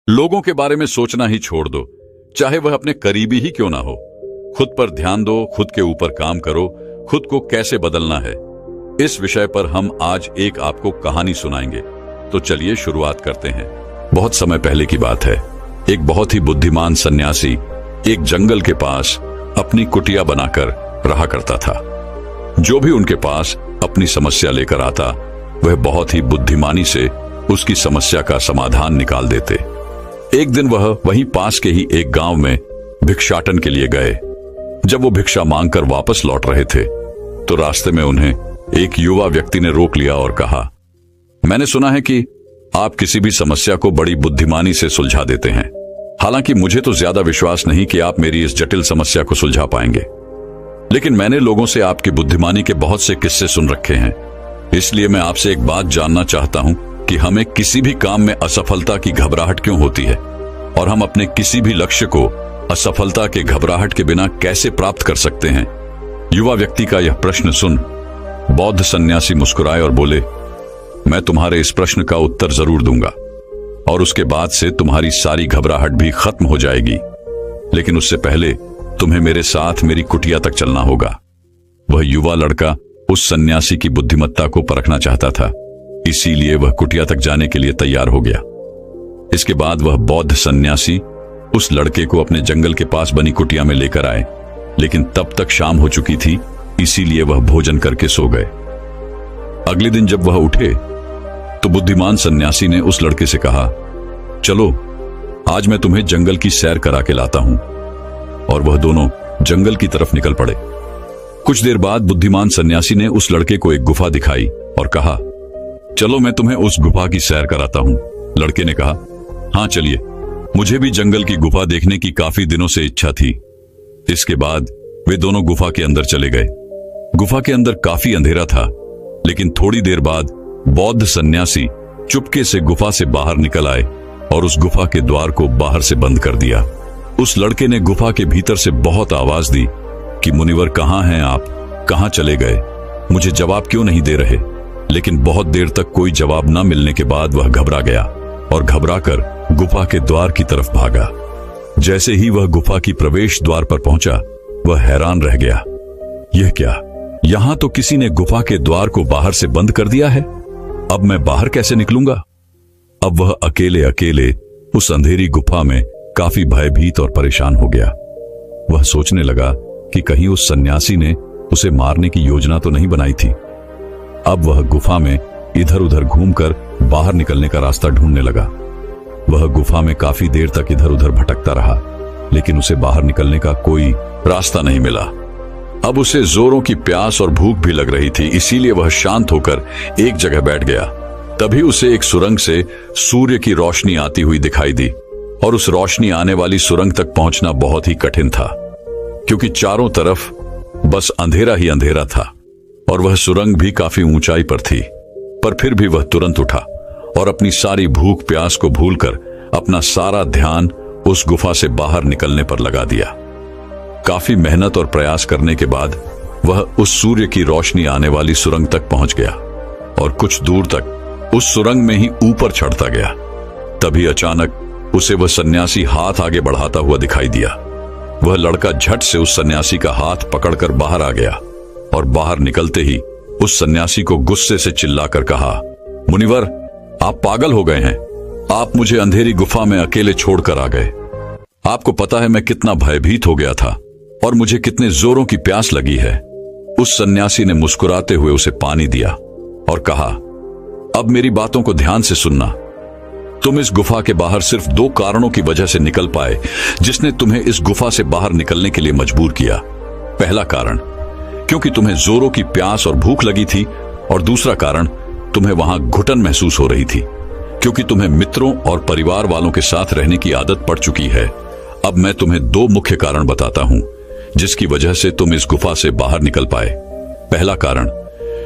लोगों के बारे में सोचना ही छोड़ दो, चाहे वह अपने करीबी ही क्यों ना हो। खुद पर ध्यान दो, खुद के ऊपर काम करो, खुद को कैसे बदलना है, इस विषय पर हम आज एक आपको कहानी सुनाएंगे। तो चलिए शुरुआत करते हैं। बहुत समय पहले की बात है। एक बहुत ही बुद्धिमान सन्यासी एक जंगल के पास अपनी कुटिया बनाकर रहा करता था। जो भी उनके पास अपनी समस्या लेकर आता, वह बहुत ही बुद्धिमानी से उसकी समस्या का समाधान निकाल देते। एक दिन वह वहीं पास के ही एक गांव में भिक्षाटन के लिए गए। जब वो भिक्षा मांगकर वापस लौट रहे थे, तो रास्ते में उन्हें एक युवा व्यक्ति ने रोक लिया और कहा, मैंने सुना है कि आप किसी भी समस्या को बड़ी बुद्धिमानी से सुलझा देते हैं। हालांकि मुझे तो ज्यादा विश्वास नहीं कि आप मेरी इस जटिल समस्या को सुलझा पाएंगे, लेकिन मैंने लोगों से आपकी बुद्धिमानी के बहुत से किस्से सुन रखे हैं। इसलिए मैं आपसे एक बात जानना चाहता हूं कि हमें किसी भी काम में असफलता की घबराहट क्यों होती है, और हम अपने किसी भी लक्ष्य को असफलता के घबराहट के बिना कैसे प्राप्त कर सकते हैं। युवा व्यक्ति का यह प्रश्न सुन बौद्ध सन्यासी मुस्कुराए और बोले, मैं तुम्हारे इस प्रश्न का उत्तर जरूर दूंगा, और उसके बाद से तुम्हारी सारी घबराहट भी खत्म हो जाएगी। लेकिन उससे पहले तुम्हें मेरे साथ मेरी कुटिया तक चलना होगा। वह युवा लड़का उस सन्यासी की बुद्धिमत्ता को परखना चाहता था, इसीलिए वह कुटिया तक जाने के लिए तैयार हो गया। इसके बाद वह बौद्ध सन्यासी उस लड़के को अपने जंगल के पास बनी कुटिया में लेकर आए, लेकिन तब तक शाम हो चुकी थी, इसीलिए वह भोजन करके सो गए। अगले दिन जब वह उठे, तो बुद्धिमान सन्यासी ने उस लड़के से कहा, चलो आज मैं तुम्हें जंगल की सैर करा के लाता हूं। और वह दोनों जंगल की तरफ निकल पड़े। कुछ देर बाद बुद्धिमान सन्यासी ने उस लड़के को एक गुफा दिखाई और कहा, चलो मैं तुम्हें उस गुफा की सैर कराता हूं। लड़के ने कहा, हाँ चलिए, मुझे भी जंगल की गुफा देखने की काफी दिनों से इच्छा थी। इसके बाद वे दोनों गुफा के अंदर चले गए। गुफा के अंदर काफी अंधेरा था, लेकिन थोड़ी देर बाद बौद्ध सन्यासी चुपके से गुफा से बाहर निकल आए और उस गुफा के द्वार को बाहर से बंद कर दिया। उस लड़के ने गुफा के भीतर से बहुत आवाज दी कि मुनिवर कहाँ हैं आप, कहाँ चले गए, मुझे जवाब क्यों नहीं दे रहे। लेकिन बहुत देर तक कोई जवाब न मिलने के बाद वह घबरा गया और घबराकर गुफा के द्वार की तरफ भागा। जैसे ही वह गुफा की प्रवेश द्वार पर पहुंचा, वह हैरान रह गया। यह क्या, यहां तो किसी ने गुफा के द्वार को बाहर से बंद कर दिया है। अब मैं बाहर कैसे निकलूंगा। अब वह अकेले अकेले उस अंधेरी गुफा में काफी भयभीत और परेशान हो गया। वह सोचने लगा कि कहीं उस सन्यासी ने उसे मारने की योजना तो नहीं बनाई थी। अब वह गुफा में इधर उधर घूमकर बाहर निकलने का रास्ता ढूंढने लगा। वह गुफा में काफी देर तक इधर उधर भटकता रहा, लेकिन उसे बाहर निकलने का कोई रास्ता नहीं मिला। अब उसे जोरों की प्यास और भूख भी लग रही थी, इसीलिए वह शांत होकर एक जगह बैठ गया। तभी उसे एक सुरंग से सूर्य की रोशनी आती हुई दिखाई दी, और उस रोशनी आने वाली सुरंग तक पहुंचना बहुत ही कठिन था, क्योंकि चारों तरफ बस अंधेरा ही अंधेरा था, और वह सुरंग भी काफी ऊंचाई पर थी। पर फिर भी वह तुरंत उठा और अपनी सारी भूख प्यास को भूलकर अपना सारा ध्यान उस गुफा से बाहर निकलने पर लगा दिया। काफी मेहनत और प्रयास करने के बाद वह उस सूर्य की रोशनी आने वाली सुरंग तक पहुंच गया, और कुछ दूर तक उस सुरंग में ही ऊपर चढ़ता गया। तभी अचानक उसे वह सन्यासी हाथ आगे बढ़ाता हुआ दिखाई दिया। वह लड़का झट से उस सन्यासी का हाथ पकड़कर बाहर आ गया, और बाहर निकलते ही उस सन्यासी को गुस्से से चिल्लाकर कहा, मुनिवर आप पागल हो गए हैं। आप मुझे अंधेरी गुफा में अकेले छोड़कर आ गए। आपको पता है मैं कितना भयभीत हो गया था और मुझे कितने जोरों की प्यास लगी है। उस सन्यासी ने मुस्कुराते हुए उसे पानी दिया और कहा, अब मेरी बातों को ध्यान से सुनना। तुम इस गुफा के बाहर सिर्फ दो कारणों की वजह से निकल पाए, जिसने तुम्हें इस गुफा से बाहर निकलने के लिए मजबूर किया। पहला कारण, क्योंकि तुम्हें जोरों की प्यास और भूख लगी थी, और दूसरा कारण, तुम्हें वहां घुटन महसूस हो रही थी, क्योंकि तुम्हें मित्रों और परिवार वालों के साथ रहने की आदत पड़ चुकी है। अब मैं तुम्हें दो मुख्य कारण बताता हूं, जिसकी वजह से तुम इस गुफा से बाहर निकल पाए। पहला कारण,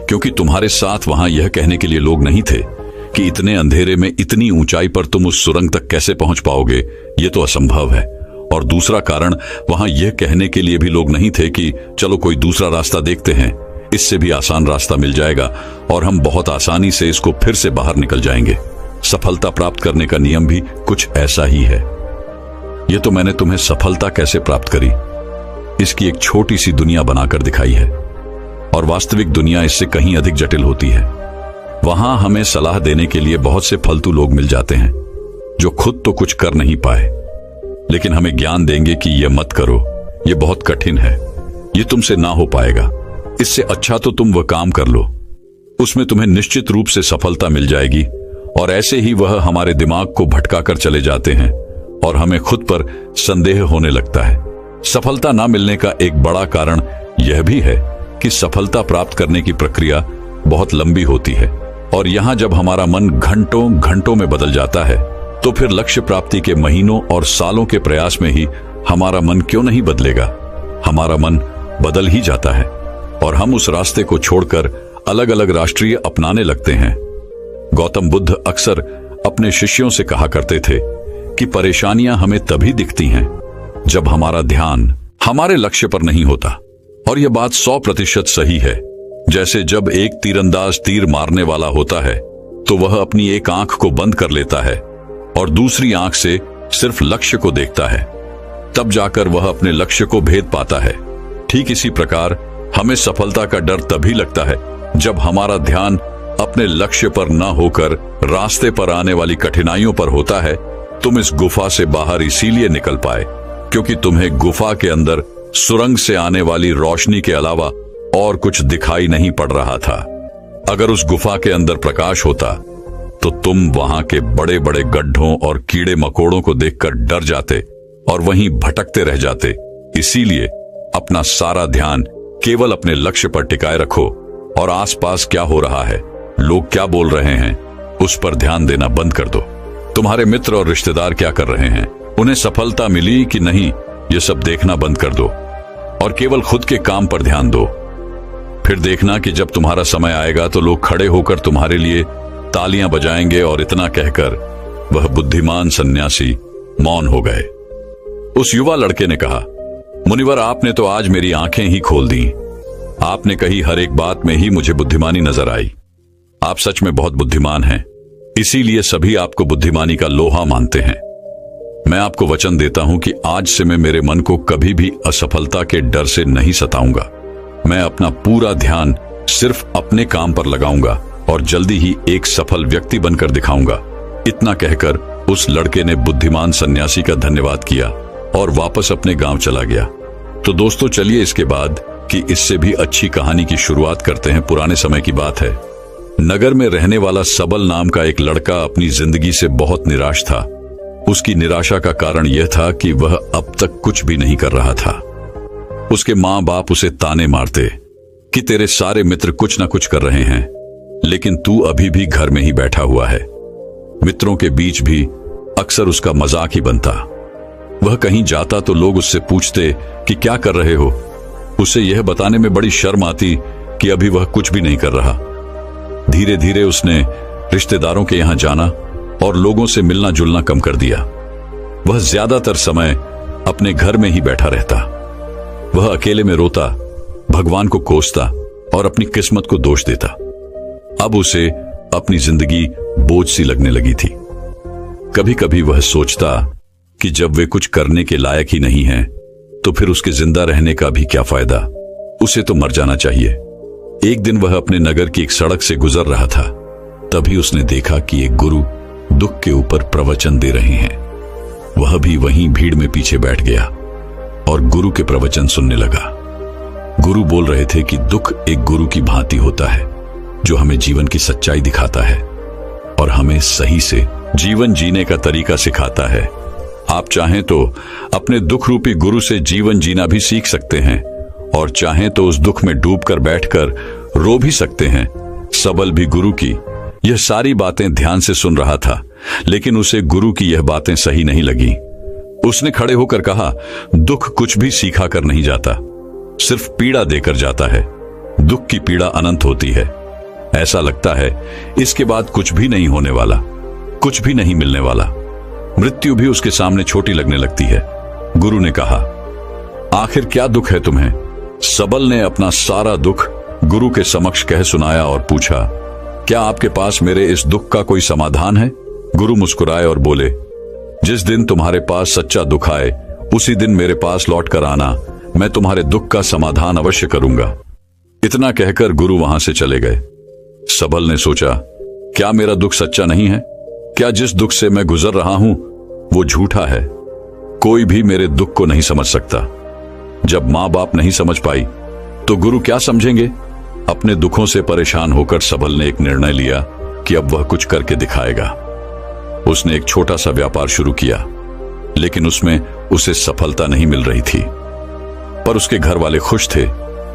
क्योंकि तुम्हारे साथ वहां यह कहने के लिए लोग नहीं थे कि इतने अंधेरे में इतनी ऊंचाई पर तुम उस सुरंग तक कैसे पहुंच पाओगे, यह तो असंभव है। और दूसरा कारण, वहां यह कहने के लिए भी लोग नहीं थे कि चलो कोई दूसरा रास्ता देखते हैं, इससे भी आसान रास्ता मिल जाएगा और हम बहुत आसानी से इसको फिर से बाहर निकल जाएंगे। सफलता प्राप्त करने का नियम भी कुछ ऐसा ही है। यह तो मैंने तुम्हें सफलता कैसे प्राप्त करी इसकी एक छोटी सी दुनिया बनाकर दिखाई है, और वास्तविक दुनिया इससे कहीं अधिक जटिल होती है। वहां हमें सलाह देने के लिए बहुत से फालतू लोग मिल जाते हैं जो खुद तो कुछ कर नहीं पाए, लेकिन हमें ज्ञान देंगे कि यह मत करो, यह बहुत कठिन है, यह तुमसे ना हो पाएगा, इससे अच्छा तो तुम वह काम कर लो, उसमें तुम्हें निश्चित रूप से सफलता मिल जाएगी। और ऐसे ही वह हमारे दिमाग को भटका कर चले जाते हैं और हमें खुद पर संदेह होने लगता है। सफलता ना मिलने का एक बड़ा कारण यह भी है कि सफलता प्राप्त करने की प्रक्रिया बहुत लंबी होती है, और यहां जब हमारा मन घंटों घंटों में बदल जाता है तो फिर लक्ष्य प्राप्ति के महीनों और सालों के प्रयास में ही हमारा मन क्यों नहीं बदलेगा। हमारा मन बदल ही जाता है और हम उस रास्ते को छोड़कर अलग अलग राष्ट्रीय अपनाने लगते हैं। गौतम बुद्ध अक्सर अपने शिष्यों से कहा करते थे कि परेशानियां हमें तभी दिखती हैं जब हमारा ध्यान हमारे लक्ष्य पर नहीं होता। और यह बात 100% सही है। जैसे जब एक तीरंदाज तीर मारने वाला होता है तो वह अपनी एक आंख को बंद कर लेता है और दूसरी आंख से सिर्फ लक्ष्य को देखता है, तब जाकर वह अपने लक्ष्य को भेद पाता है। ठीक इसी प्रकार हमें सफलता का डर तभी लगता है जब हमारा ध्यान अपने लक्ष्य पर न होकर रास्ते पर आने वाली कठिनाइयों पर होता है। तुम इस गुफा से बाहर इसीलिए निकल पाए क्योंकि तुम्हें गुफा के अंदर सुरंग से आने वाली रोशनी के अलावा और कुछ दिखाई नहीं पड़ रहा था। अगर उस गुफा के अंदर प्रकाश होता तो तुम वहां के बड़े बड़े गड्ढों और कीड़े मकोड़ों को देखकर डर जाते और वहीं भटकते रह जाते। इसीलिए अपना सारा ध्यान केवल अपने लक्ष्य पर टिकाए रखो और आसपास क्या हो रहा है, लोग क्या बोल रहे हैं, उस पर ध्यान देना बंद कर दो। तुम्हारे मित्र और रिश्तेदार क्या कर रहे हैं, उन्हें सफलता मिली कि नहीं, ये सब देखना बंद कर दो और केवल खुद के काम पर ध्यान दो। फिर देखना कि जब तुम्हारा समय आएगा तो लोग खड़े होकर तुम्हारे लिए तालियां बजाएंगे। और इतना कहकर वह बुद्धिमान सन्यासी मौन हो गए। उस युवा लड़के ने कहा, मुनिवर, आपने तो आज मेरी आंखें ही खोल दी। आपने कही हर एक बात में ही मुझे बुद्धिमानी नजर आई। आप सच में बहुत बुद्धिमान हैं, इसीलिए सभी आपको बुद्धिमानी का लोहा मानते हैं। मैं आपको वचन देता हूं कि आज से मैं मेरे मन को कभी भी असफलता के डर से नहीं सताऊंगा। मैं अपना पूरा ध्यान सिर्फ अपने काम पर लगाऊंगा और जल्दी ही एक सफल व्यक्ति बनकर दिखाऊंगा। इतना कहकर उस लड़के ने बुद्धिमान सन्यासी का धन्यवाद किया और वापस अपने गांव चला गया। तो दोस्तों, चलिए इसके बाद की इससे भी अच्छी कहानी की शुरुआत करते हैं। पुराने समय की बात है। नगर में रहने वाला सबल नाम का एक लड़का अपनी जिंदगी से बहुत निराश था। उसकी निराशा का कारण यह था कि वह अब तक कुछ भी नहीं कर रहा था। उसके माँ बाप उसे ताने मारते कि तेरे सारे मित्र कुछ ना कुछ कर रहे हैं, लेकिन तू अभी भी घर में ही बैठा हुआ है। मित्रों के बीच भी अक्सर उसका मजाक ही बनता। वह कहीं जाता तो लोग उससे पूछते कि क्या कर रहे हो। उसे यह बताने में बड़ी शर्म आती कि अभी वह कुछ भी नहीं कर रहा। धीरे धीरे उसने रिश्तेदारों के यहां जाना और लोगों से मिलना जुलना कम कर दिया। वह ज्यादातर समय अपने घर में ही बैठा रहता। वह अकेले में रोता, भगवान को कोसता और अपनी किस्मत को दोष देता। अब उसे अपनी जिंदगी बोझ सी लगने लगी थी। कभी कभी वह सोचता कि जब वे कुछ करने के लायक ही नहीं हैं, तो फिर उसके जिंदा रहने का भी क्या फायदा, उसे तो मर जाना चाहिए। एक दिन वह अपने नगर की एक सड़क से गुजर रहा था। तभी उसने देखा कि एक गुरु दुख के ऊपर प्रवचन दे रहे हैं। वह भी वहीं भीड़ में पीछे बैठ गया और गुरु के प्रवचन सुनने लगा। गुरु बोल रहे थे कि दुख एक गुरु की भांति होता है जो हमें जीवन की सच्चाई दिखाता है और हमें सही से जीवन जीने का तरीका सिखाता है। आप चाहें तो अपने दुख रूपी गुरु से जीवन जीना भी सीख सकते हैं और चाहें तो उस दुख में डूबकर बैठकर रो भी सकते हैं। सबल भी गुरु की यह सारी बातें ध्यान से सुन रहा था, लेकिन उसे गुरु की यह बातें सही नहीं लगी। उसने खड़े होकर कहा, दुख कुछ भी सीखा कर नहीं जाता, सिर्फ पीड़ा देकर जाता है। दुख की पीड़ा अनंत होती है। ऐसा लगता है इसके बाद कुछ भी नहीं होने वाला, कुछ भी नहीं मिलने वाला। मृत्यु भी उसके सामने छोटी लगने लगती है। गुरु ने कहा, आखिर क्या दुख है तुम्हें? सबल ने अपना सारा दुख गुरु के समक्ष कह सुनाया और पूछा, क्या आपके पास मेरे इस दुख का कोई समाधान है? गुरु मुस्कुराए और बोले, जिस दिन तुम्हारे पास सच्चा दुख आए उसी दिन मेरे पास लौट कर आना, मैं तुम्हारे दुख का समाधान अवश्य करूंगा। इतना कहकर गुरु वहां से चले गए। सबल ने सोचा, क्या मेरा दुख सच्चा नहीं है? क्या जिस दुख से मैं गुजर रहा हूं वो झूठा है? कोई भी मेरे दुख को नहीं समझ सकता। जब मां बाप नहीं समझ पाई तो गुरु क्या समझेंगे? अपने दुखों से परेशान होकर सबल ने एक निर्णय लिया कि अब वह कुछ करके दिखाएगा। उसने एक छोटा सा व्यापार शुरू किया, लेकिन उसमें उसे सफलता नहीं मिल रही थी। पर उसके घर वाले खुश थे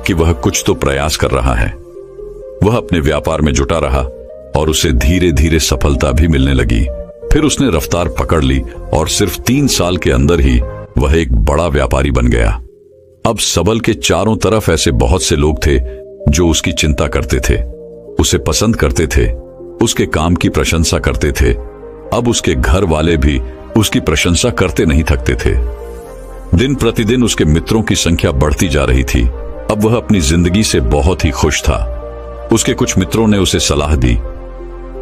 कि वह कुछ तो प्रयास कर रहा है। वह अपने व्यापार में जुटा रहा और उसे धीरे धीरे सफलता भी मिलने लगी। फिर उसने रफ्तार पकड़ ली और सिर्फ 3 साल के अंदर ही वह एक बड़ा व्यापारी बन गया। अब सबल के चारों तरफ ऐसे बहुत से लोग थे जो उसकी चिंता करते थे, उसे पसंद करते थे, उसके काम की प्रशंसा करते थे। अब उसके घर वाले भी उसकी प्रशंसा करते नहीं थकते थे। दिन प्रतिदिन उसके मित्रों की संख्या बढ़ती जा रही थी। अब वह अपनी जिंदगी से बहुत ही खुश था। उसके कुछ मित्रों ने उसे सलाह दी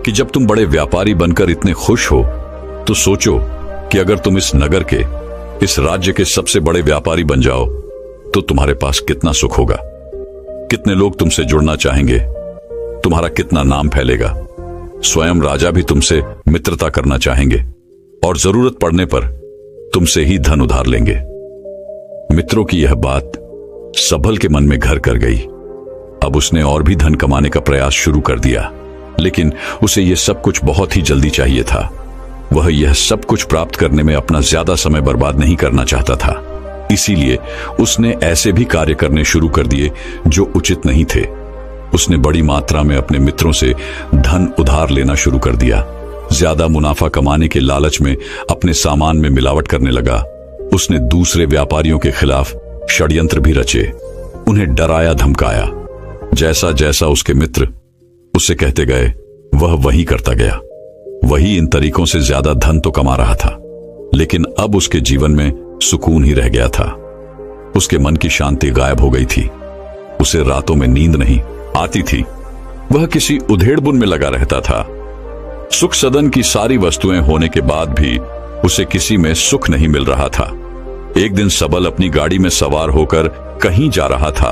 कि जब तुम बड़े व्यापारी बनकर इतने खुश हो तो सोचो कि अगर तुम इस नगर के, इस राज्य के सबसे बड़े व्यापारी बन जाओ तो तुम्हारे पास कितना सुख होगा, कितने लोग तुमसे जुड़ना चाहेंगे, तुम्हारा कितना नाम फैलेगा, स्वयं राजा भी तुमसे मित्रता करना चाहेंगे और जरूरत पड़ने पर तुमसे ही धन उधार लेंगे। मित्रों की यह बात सबल के मन में घर कर गई। अब उसने और भी धन कमाने का प्रयास शुरू कर दिया, लेकिन उसे यह सब कुछ बहुत ही जल्दी चाहिए था। वह यह सब कुछ प्राप्त करने में अपना ज्यादा समय बर्बाद नहीं करना चाहता था। इसीलिए उसने ऐसे भी कार्य करने शुरू कर दिए जो उचित नहीं थे। उसने बड़ी मात्रा में अपने मित्रों से धन उधार लेना शुरू कर दिया। ज्यादा मुनाफा कमाने के लालच में अपने सामान में मिलावट करने लगा। उसने दूसरे व्यापारियों के खिलाफ षड्यंत्र भी रचे, उन्हें डराया धमकाया। जैसा जैसा उसके मित्र उससे कहते गए वह वही करता गया। वही इन तरीकों से ज्यादा धन तो कमा रहा था, लेकिन अब उसके जीवन में सुकून ही रह गया था। उसके मन की शांति गायब हो गई थी। उसे रातों में नींद नहीं आती थी। वह किसी उधेड़बुन में लगा रहता था। सुख सदन की सारी वस्तुएं होने के बाद भी उसे किसी में सुख नहीं मिल रहा था। एक दिन सबल अपनी गाड़ी में सवार होकर कहीं जा रहा था।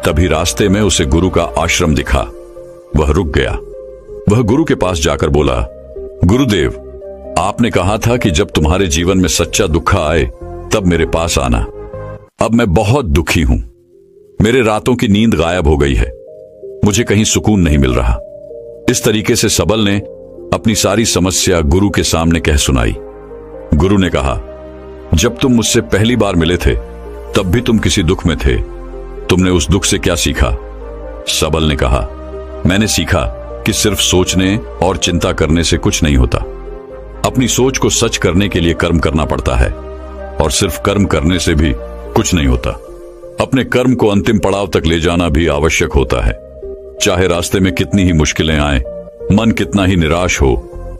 तभी रास्ते में उसे गुरु का आश्रम दिखा। वह रुक गया। वह गुरु के पास जाकर बोला, गुरुदेव, आपने कहा था कि जब तुम्हारे जीवन में सच्चा दुख आए तब मेरे पास आना। अब मैं बहुत दुखी हूं। मेरे रातों की नींद गायब हो गई है। मुझे कहीं सुकून नहीं मिल रहा। इस तरीके से सबल ने अपनी सारी समस्या गुरु के सामने कह सुनाई। गुरु ने कहा, जब तुम मुझसे पहली बार मिले थे तब भी तुम किसी दुख में थे। तुमने उस दुख से क्या सीखा? सबल ने कहा, मैंने सीखा कि सिर्फ सोचने और चिंता करने से कुछ नहीं होता। अपनी सोच को सच करने के लिए कर्म करना पड़ता है, और सिर्फ कर्म करने से भी कुछ नहीं होता। अपने कर्म को अंतिम पड़ाव तक ले जाना भी आवश्यक होता है। चाहे रास्ते में कितनी ही मुश्किलें आए, मन कितना ही निराश हो,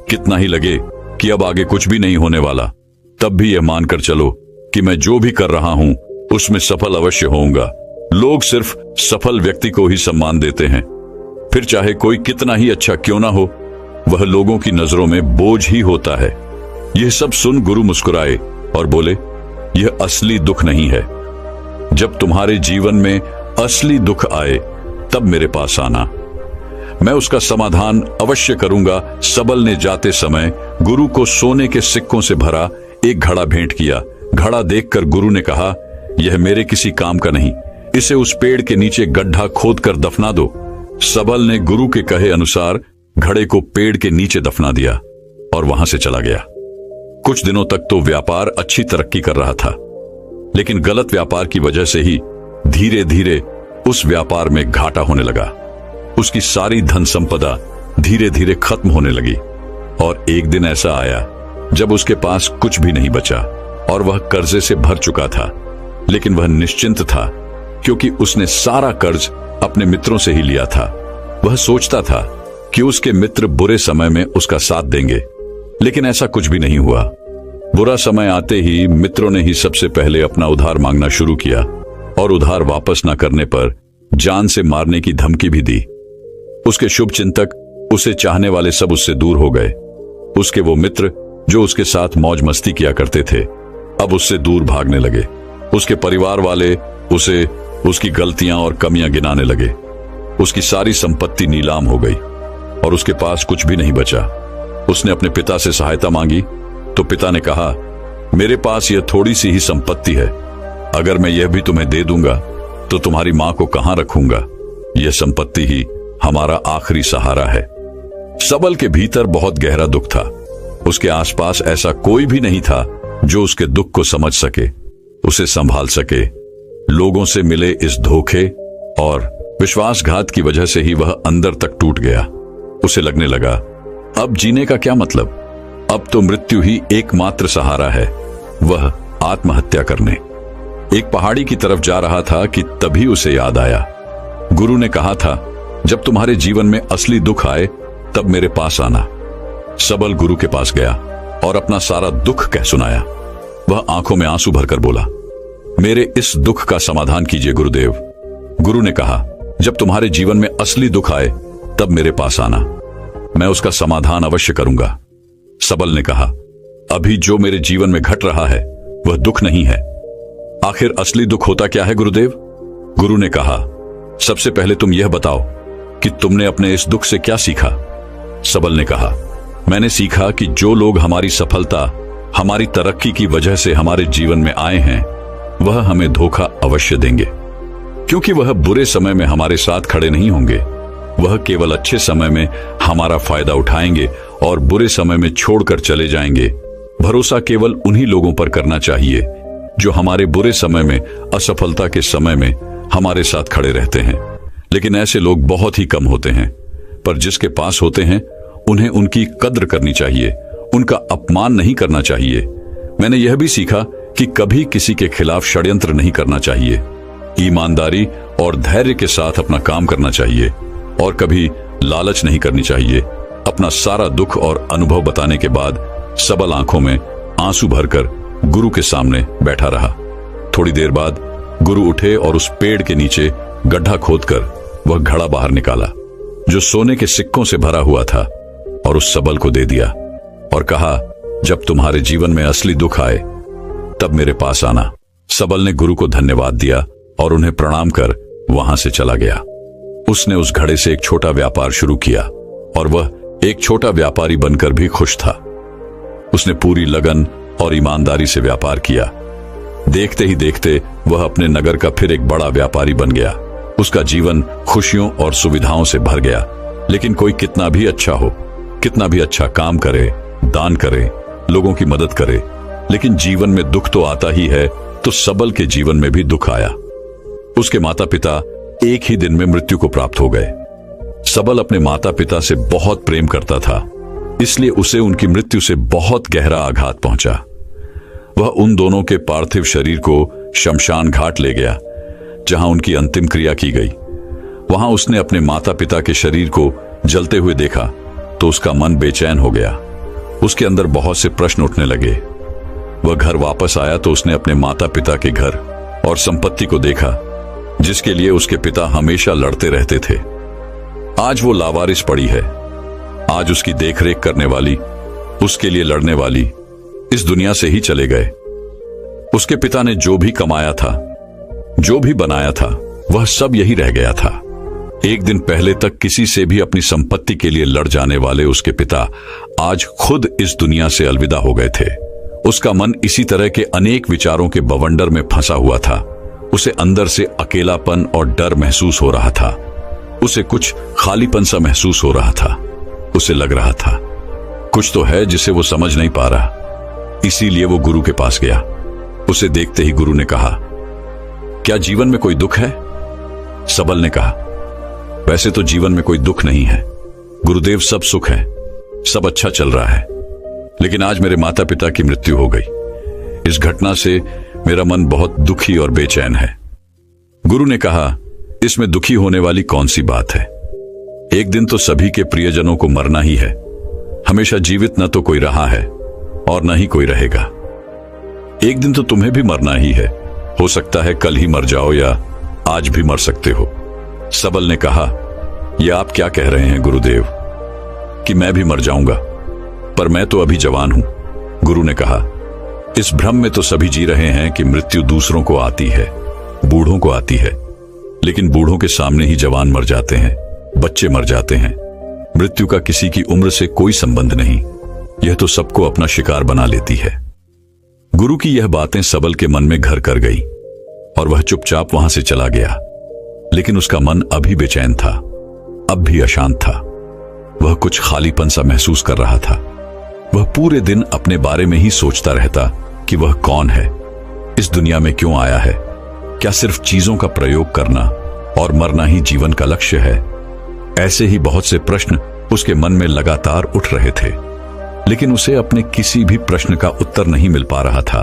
कितना ही लगे कि अब आगे कुछ भी नहीं होने वाला, तब भी यह मानकर चलो कि मैं जो भी कर रहा हूं उसमें सफल अवश्य होऊंगा। लोग सिर्फ सफल व्यक्ति को ही सम्मान देते हैं। फिर चाहे कोई कितना ही अच्छा क्यों ना हो, वह लोगों की नजरों में बोझ ही होता है। यह सब सुन गुरु मुस्कुराए और बोले, यह असली दुख नहीं है। जब तुम्हारे जीवन में असली दुख आए तब मेरे पास आना, मैं उसका समाधान अवश्य करूंगा। सबल ने जाते समय गुरु को सोने के सिक्कों से भरा एक घड़ा भेंट किया। घड़ा देखकर गुरु ने कहा, यह मेरे किसी काम का नहीं, इसे उस पेड़ के नीचे गड्ढा खोदकर दफना दो। सबल ने गुरु के कहे अनुसार घड़े को पेड़ के नीचे दफना दिया और वहां से चला गया। कुछ दिनों तक तो व्यापार अच्छी तरक्की कर रहा था, लेकिन गलत व्यापार की वजह से ही धीरे धीरे उस व्यापार में घाटा होने लगा। उसकी सारी धन संपदा धीरे धीरे खत्म होने लगी और एक दिन ऐसा आया जब उसके पास कुछ भी नहीं बचा और वह कर्जे से भर चुका था। लेकिन वह निश्चिंत था क्योंकि उसने सारा कर्ज अपने मित्रों से ही लिया था। वह सोचता था कि उसके मित्र बुरे समय में उसका साथ देंगे, लेकिन ऐसा कुछ भी नहीं हुआ। बुरा समय आते ही मित्रों ने ही सबसे पहले अपना उधार मांगना शुरू किया और उधार वापस न करने पर जान से मारने की धमकी भी दी। उसके शुभ चिंतक, उसे चाहने वाले सब उससे दूर हो गए। उसके वो मित्र जो उसके साथ मौज मस्ती किया करते थे अब उससे दूर भागने लगे। उसके परिवार वाले उसे उसकी गलतियां और कमियां गिनाने लगे। उसकी सारी संपत्ति नीलाम हो गई और उसके पास कुछ भी नहीं बचा। उसने अपने पिता से सहायता मांगी तो पिता ने कहा, मेरे पास यह थोड़ी सी ही संपत्ति है, अगर मैं यह भी तुम्हें दे दूंगा तो तुम्हारी मां को कहां रखूंगा? यह संपत्ति ही हमारा आखिरी सहारा है। सबल के भीतर बहुत गहरा दुख था। उसके आसपास ऐसा कोई भी नहीं था जो उसके दुख को समझ सके, उसे संभाल सके। लोगों से मिले इस धोखे और विश्वासघात की वजह से ही वह अंदर तक टूट गया। उसे लगने लगा, अब जीने का क्या मतलब? अब तो मृत्यु ही एकमात्र सहारा है। वह आत्महत्या करने एक पहाड़ी की तरफ जा रहा था कि तभी उसे याद आया, गुरु ने कहा था, जब तुम्हारे जीवन में असली दुख आए तब मेरे पास आना। सबल गुरु के पास गया और अपना सारा दुख कह सुनाया। वह आंखों में आंसू भरकर बोला, मेरे इस दुख का समाधान कीजिए गुरुदेव। गुरु ने कहा, जब तुम्हारे जीवन में असली दुख आए तब मेरे पास आना, मैं उसका समाधान अवश्य करूंगा। सबल ने कहा, अभी जो मेरे जीवन में घट रहा है वह दुख नहीं है। आखिर असली दुख होता क्या है गुरुदेव? गुरु ने कहा, सबसे पहले तुम यह बताओ कि तुमने अपने इस दुख से क्या सीखा? सबल ने कहा, मैंने सीखा कि जो लोग हमारी सफलता, हमारी तरक्की की वजह से हमारे जीवन में आए हैं वह हमें धोखा अवश्य देंगे, क्योंकि वह बुरे समय में हमारे साथ खड़े नहीं होंगे। वह केवल अच्छे समय में हमारा फायदा उठाएंगे और बुरे समय में छोड़कर चले जाएंगे। भरोसा केवल उन्हीं लोगों पर करना चाहिए जो हमारे बुरे समय में, असफलता के समय में हमारे साथ खड़े रहते हैं। लेकिन ऐसे लोग बहुत ही कम होते हैं, पर जिसके पास होते हैं उन्हें उनकी कद्र करनी चाहिए, उनका अपमान नहीं करना चाहिए। मैंने यह भी सीखा कि कभी किसी के खिलाफ षड्यंत्र नहीं करना चाहिए। ईमानदारी और धैर्य के साथ अपना काम करना चाहिए और कभी लालच नहीं करनी चाहिए। अपना सारा दुख और अनुभव बताने के बाद सबल आंखों में आंसू भरकर गुरु के सामने बैठा रहा। थोड़ी देर बाद गुरु उठे और उस पेड़ के नीचे गड्ढा खोदकर वह घड़ा बाहर निकाला जो सोने के सिक्कों से भरा हुआ था और उस सबल को दे दिया और कहा, जब तुम्हारे जीवन में असली दुख आए तब मेरे पास आना। सबल ने गुरु को धन्यवाद दिया और उन्हें प्रणाम कर वहां से चला गया। उसने उस घड़े से एक छोटा व्यापार शुरू किया और वह एक छोटा व्यापारी बनकर भी खुश था। उसने पूरी लगन और ईमानदारी से व्यापार किया। देखते ही देखते वह अपने नगर का फिर एक बड़ा व्यापारी बन गया। उसका जीवन खुशियों और सुविधाओं से भर गया। लेकिन कोई कितना भी अच्छा हो, कितना भी अच्छा काम करे, दान करे, लोगों की मदद करे, लेकिन जीवन में दुख तो आता ही है। तो सबल के जीवन में भी दुख आया। उसके माता पिता एक ही दिन में मृत्यु को प्राप्त हो गए। सबल अपने माता पिता से बहुत प्रेम करता था, इसलिए उसे उनकी मृत्यु से बहुत गहरा आघात पहुंचा। वह उन दोनों के पार्थिव शरीर को शमशान घाट ले गया जहां उनकी अंतिम क्रिया की गई। वहां उसने अपने माता पिता के शरीर को जलते हुए देखा तो उसका मन बेचैन हो गया। उसके अंदर बहुत से प्रश्न उठने लगे। वह घर वापस आया तो उसने अपने माता पिता के घर और संपत्ति को देखा जिसके लिए उसके पिता हमेशा लड़ते रहते थे। आज वो लावारिस पड़ी है। आज उसकी देखरेख करने वाली, उसके लिए लड़ने वाली इस दुनिया से ही चले गए। उसके पिता ने जो भी कमाया था, जो भी बनाया था, वह सब यही रह गया था। एक दिन पहले तक किसी से भी अपनी संपत्ति के लिए लड़ जाने वाले उसके पिता आज खुद इस दुनिया से अलविदा हो गए थे। उसका मन इसी तरह के अनेक विचारों के बवंडर में फंसा हुआ था। उसे अंदर से अकेलापन और डर महसूस हो रहा था। उसे कुछ खालीपन सा महसूस हो रहा था। उसे लग रहा था कुछ तो है जिसे वो समझ नहीं पा रहा। इसीलिए वो गुरु के पास गया। उसे देखते ही गुरु ने कहा, क्या जीवन में कोई दुख है? सबल ने कहा, वैसे तो जीवन में कोई दुख नहीं है गुरुदेव, सब सुख है, सब अच्छा चल रहा है। लेकिन आज मेरे माता पिता की मृत्यु हो गई। इस घटना से मेरा मन बहुत दुखी और बेचैन है। गुरु ने कहा, इसमें दुखी होने वाली कौन सी बात है? एक दिन तो सभी के प्रियजनों को मरना ही है। हमेशा जीवित न तो कोई रहा है और न ही कोई रहेगा। एक दिन तो तुम्हें भी मरना ही है। हो सकता है कल ही मर जाओ या आज भी मर सकते हो। सबल ने कहा, यह आप क्या कह रहे हैं गुरुदेव कि मैं भी मर जाऊंगा? पर मैं तो अभी जवान हूं, गुरु ने कहा। इस भ्रम में तो सभी जी रहे हैं कि मृत्यु दूसरों को आती है, बूढ़ों को आती है, लेकिन बूढ़ों के सामने ही जवान मर जाते हैं, बच्चे मर जाते हैं। मृत्यु का किसी की उम्र से कोई संबंध नहीं, यह तो सबको अपना शिकार बना लेती है। गुरु की यह बातें सबल के मन में घर कर गई और वह चुपचाप वहां से चला गया। लेकिन उसका मन अभी बेचैन था, अब भी अशांत था। वह कुछ खालीपन सा महसूस कर रहा था। वह पूरे दिन अपने बारे में ही सोचता रहता कि वह कौन है, इस दुनिया में क्यों आया है, क्या सिर्फ चीजों का प्रयोग करना और मरना ही जीवन का लक्ष्य है। ऐसे ही बहुत से प्रश्न उसके मन में लगातार उठ रहे थे, लेकिन उसे अपने किसी भी प्रश्न का उत्तर नहीं मिल पा रहा था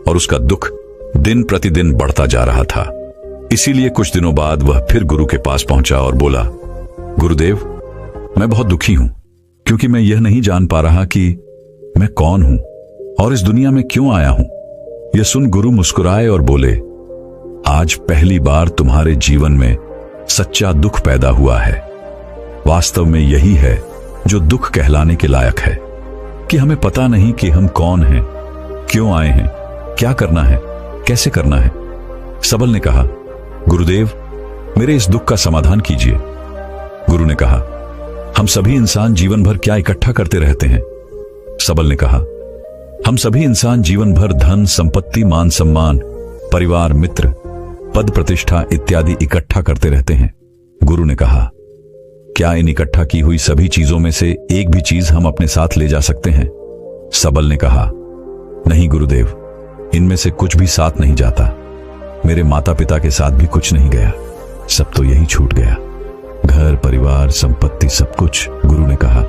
और उसका दुख दिन प्रतिदिन बढ़ता जा रहा था। इसीलिए कुछ दिनों बाद वह फिर गुरु के पास पहुंचा और बोला, गुरुदेव, मैं बहुत दुखी हूं क्योंकि मैं यह नहीं जान पा रहा कि मैं कौन हूं और इस दुनिया में क्यों आया हूं। यह सुन गुरु मुस्कुराए और बोले, आज पहली बार तुम्हारे जीवन में सच्चा दुख पैदा हुआ है। वास्तव में यही है जो दुख कहलाने के लायक है, कि हमें पता नहीं कि हम कौन हैं, क्यों आए हैं, क्या करना है, कैसे करना है। सबल ने कहा, गुरुदेव, मेरे इस दुख का समाधान कीजिए। गुरु ने कहा, हम सभी इंसान जीवन भर क्या इकट्ठा करते रहते हैं? सबल ने कहा, हम सभी इंसान जीवन भर धन, संपत्ति, मान सम्मान, परिवार, मित्र, पद प्रतिष्ठा इत्यादि इकट्ठा करते रहते हैं। गुरु ने कहा, क्या इन इकट्ठा की हुई सभी चीजों में से एक भी चीज हम अपने साथ ले जा सकते हैं? सबल ने कहा, नहीं गुरुदेव, इनमें से कुछ भी साथ नहीं जाता। मेरे माता पिता के साथ भी कुछ नहीं गया, सब तो यही छूट गया, घर, परिवार, संपत्ति, सब कुछ। गुरु ने कहा,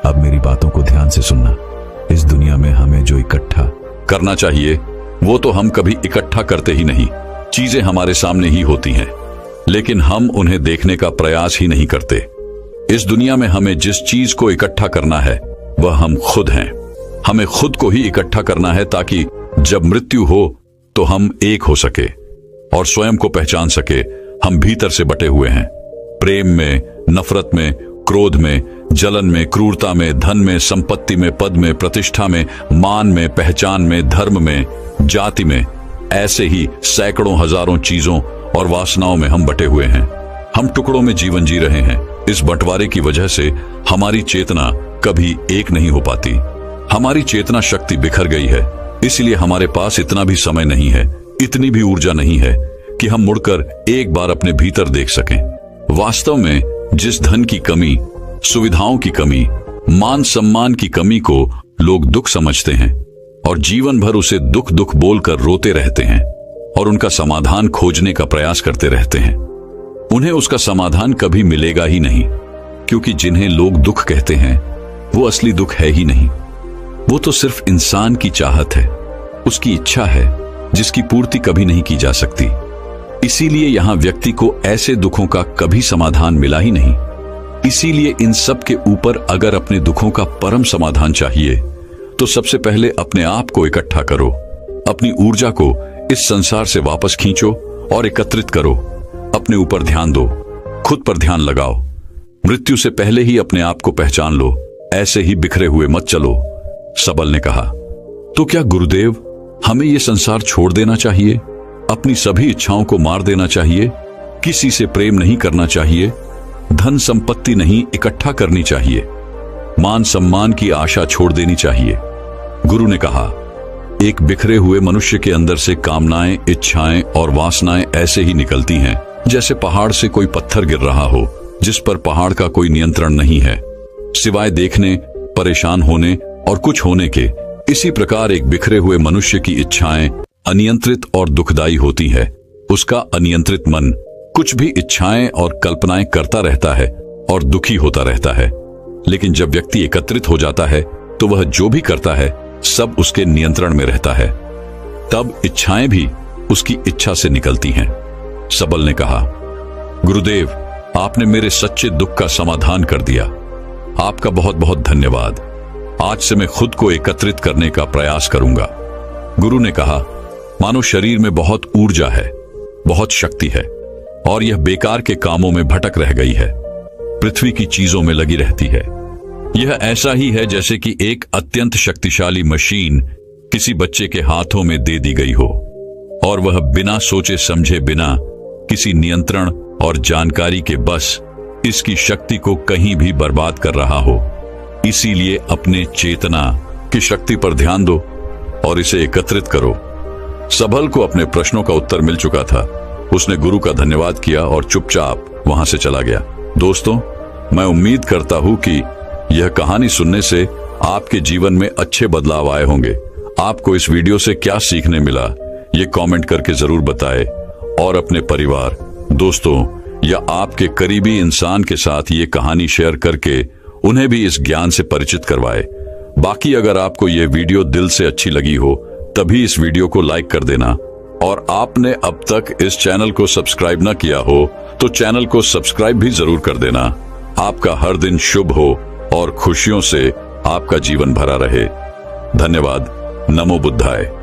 अब मेरी बातों को ध्यान से सुनना। इस दुनिया में हमें जो इकट्ठा करना चाहिए वो तो हम कभी इकट्ठा करते ही नहीं। चीजें हमारे सामने ही होती हैं, लेकिन हम उन्हें देखने का प्रयास ही नहीं करते। इस दुनिया में हमें जिस चीज को इकट्ठा करना है वह हम खुद हैं। हमें खुद को ही इकट्ठा करना है ताकि जब मृत्यु हो तो हम एक हो सके और स्वयं को पहचान सके। हम भीतर से बटे हुए हैं, प्रेम में, नफरत में, क्रोध में, जलन में, क्रूरता में, धन में, संपत्ति में, पद में, प्रतिष्ठा में, मान में, पहचान में, धर्म में, जाति में। ऐसे ही सैकड़ों हजारों चीजों और वासनाओं में हम बटे हुए हैं। हम टुकड़ों में जीवन जी रहे हैं। इस बंटवारे की वजह से हमारी चेतना कभी एक नहीं हो पाती। हमारी चेतना शक्ति बिखर गई है, इसलिए हमारे पास इतना भी समय नहीं है, इतनी भी ऊर्जा नहीं है कि हम मुड़कर एक बार अपने भीतर देख सकें। वास्तव में जिस धन की कमी, सुविधाओं की कमी, मान सम्मान की कमी को लोग दुख समझते हैं और जीवन भर उसे दुख दुख बोलकर रोते रहते हैं और उनका समाधान खोजने का प्रयास करते रहते हैं, उन्हें उसका समाधान कभी मिलेगा ही नहीं, क्योंकि जिन्हें लोग दुख कहते हैं वो असली दुख है ही नहीं। वो तो सिर्फ इंसान की चाहत है, उसकी इच्छा है, जिसकी पूर्ति कभी नहीं की जा सकती। इसीलिए यहां व्यक्ति को ऐसे दुखों का कभी समाधान मिला ही नहीं। इसीलिए इन सब के ऊपर अगर अपने दुखों का परम समाधान चाहिए तो सबसे पहले अपने आप को इकट्ठा करो, अपनी ऊर्जा को इस संसार से वापस खींचो और एकत्रित करो। अपने ऊपर ध्यान दो, खुद पर ध्यान लगाओ। मृत्यु से पहले ही अपने आप को पहचान लो, ऐसे ही बिखरे हुए मत चलो। सबल ने कहा, तो क्या गुरुदेव, हमें यह संसार छोड़ देना चाहिए? अपनी सभी इच्छाओं को मार देना चाहिए? किसी से प्रेम नहीं करना चाहिए? धन संपत्ति नहीं इकट्ठा करनी चाहिए? मान सम्मान की आशा छोड़ देनी चाहिए? गुरु ने कहा, एक बिखरे हुए मनुष्य के अंदर से कामनाएं, इच्छाएं और वासनाएं ऐसे ही निकलती हैं जैसे पहाड़ से कोई पत्थर गिर रहा हो, जिस पर पहाड़ का कोई नियंत्रण नहीं है, सिवाय देखने, परेशान होने और कुछ होने के। इसी प्रकार एक बिखरे हुए मनुष्य की इच्छाएं अनियंत्रित और दुखदायी होती है। उसका अनियंत्रित मन कुछ भी इच्छाएं और कल्पनाएं करता रहता है और दुखी होता रहता है। लेकिन जब व्यक्ति एकत्रित हो जाता है तो वह जो भी करता है सब उसके नियंत्रण में रहता है। तब इच्छाएं भी उसकी इच्छा से निकलती हैं। सबल ने कहा, गुरुदेव, आपने मेरे सच्चे दुख का समाधान कर दिया। आपका बहुत बहुत धन्यवाद। आज से मैं खुद को एकत्रित करने का प्रयास करूंगा। गुरु ने कहा, मानो शरीर में बहुत ऊर्जा है, बहुत शक्ति है और यह बेकार के कामों में भटक रह गई है, पृथ्वी की चीजों में लगी रहती है। यह ऐसा ही है जैसे कि एक अत्यंत शक्तिशाली मशीन किसी बच्चे के हाथों में दे दी गई हो और वह बिना सोचे समझे, बिना किसी नियंत्रण और जानकारी के बस इसकी शक्ति को कहीं भी बर्बाद कर रहा हो। इसीलिए अपने चेतना की शक्ति पर ध्यान दो और इसे एकत्रित करो। सबल को अपने प्रश्नों का उत्तर मिल चुका था। उसने गुरु का धन्यवाद किया और चुपचाप वहां से चला गया। दोस्तों, मैं उम्मीद करता हूं कि यह कहानी सुनने से आपके जीवन में अच्छे बदलाव आए होंगे। आपको इस वीडियो से क्या सीखने मिला, ये कमेंट करके जरूर बताएं और अपने परिवार, दोस्तों या आपके करीबी इंसान के साथ ये कहानी शेयर करके उन्हें भी इस ज्ञान से परिचित करवाएं। बाकी अगर आपको ये वीडियो दिल से अच्छी लगी हो तभी इस वीडियो को लाइक कर देना, और आपने अब तक इस चैनल को सब्सक्राइब न किया हो तो चैनल को सब्सक्राइब भी जरूर कर देना। आपका हर दिन शुभ हो और खुशियों से आपका जीवन भरा रहे। धन्यवाद। नमो बुद्धाय।